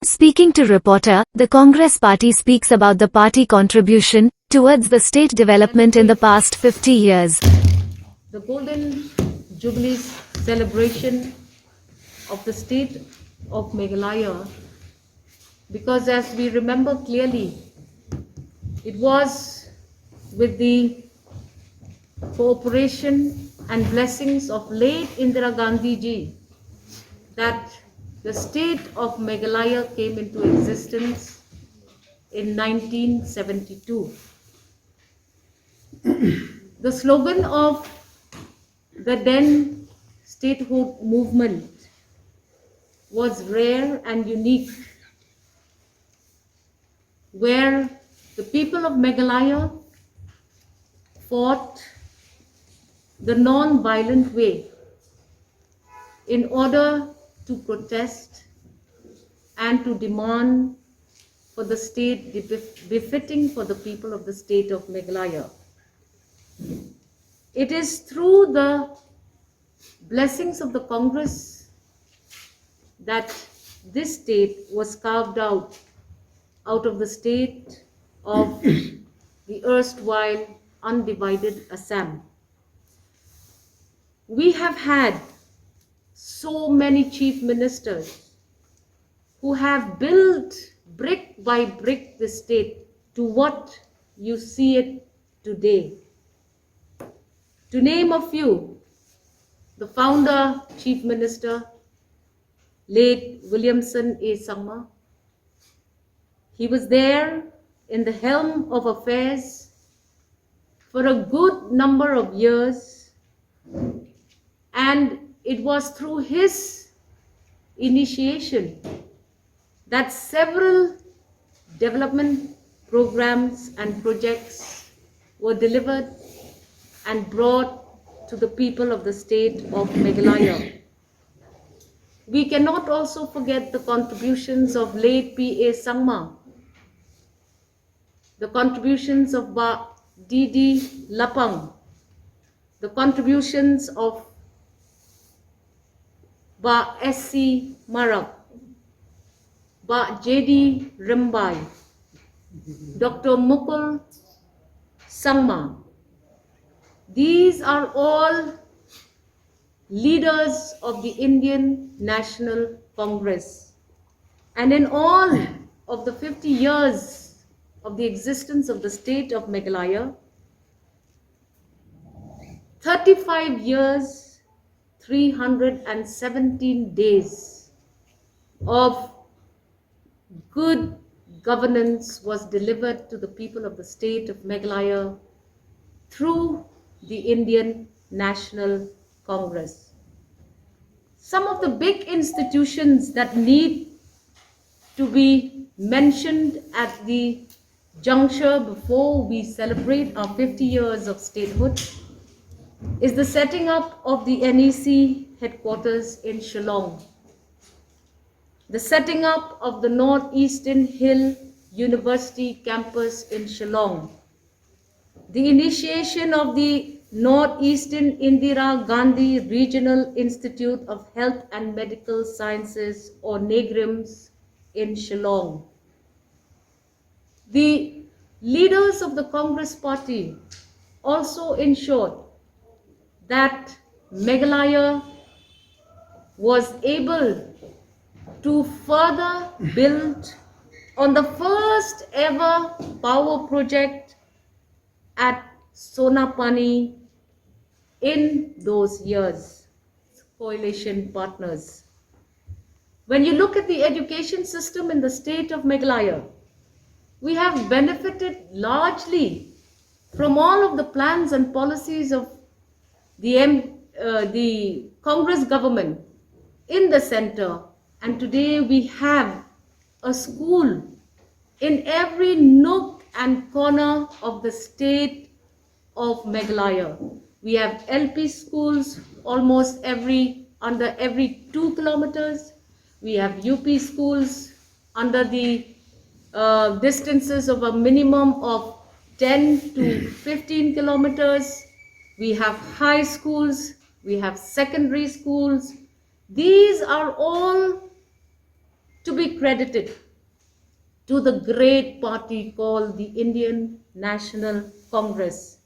Speaking to reporter, the Congress party speaks about the party contribution towards the state development in the past 50 years. The Golden Jubilee celebration of the state of Meghalaya, because as we remember clearly, it was with the cooperation and blessings of late Indira Gandhi ji that the state of Meghalaya came into existence in 1972. The slogan of the then statehood movement was rare and unique, where the people of Meghalaya fought the non-violent way in order to protest and to demand for the state befitting for the people of the state of Meghalaya. It is through the blessings of the Congress that this state was carved out of the state of the erstwhile undivided Assam. We have had so many chief ministers who have built brick by brick the state to what you see it today. To name a few, the founder chief minister, late Williamson A. Sangma. He was there in the helm of affairs for a good number of years, and it was through his initiation that several development programs and projects were delivered and brought to the people of the state of Meghalaya. We cannot also forget the contributions of late P.A. Sangma, the contributions of Ba D.D. Lapang, the contributions of Ba S.C. Marak, Ba J.D. Rimbai, Dr. Mukul Sangma. These are all leaders of the Indian National Congress. And in all of the 50 years of the existence of the state of Meghalaya, 35 years, 317 days of good governance was delivered to the people of the state of Meghalaya through the Indian National Congress. Some of the big institutions that need to be mentioned at the juncture before we celebrate our 50 years of statehood is the setting up of the NEC headquarters in Shillong, the setting up of the Northeastern Hill University campus in Shillong, the initiation of the Northeastern Indira Gandhi Regional Institute of Health and Medical Sciences, or NEGRIMS, in Shillong. The leaders of the Congress party also ensured that Meghalaya was able to further build on the first ever power project at Sonapani in those years, coalition partners. When you look at the education system in the state of Meghalaya, we have benefited largely from all of the plans and policies of the Congress government in the center, and today we have a school in every nook and corner of the state of Meghalaya. We have LP schools almost under every 2 kilometers. We have UP schools under the distances of a minimum of 10 to 15 kilometers. We have high schools, we have secondary schools, These are all to be credited to the great party called the Indian National Congress.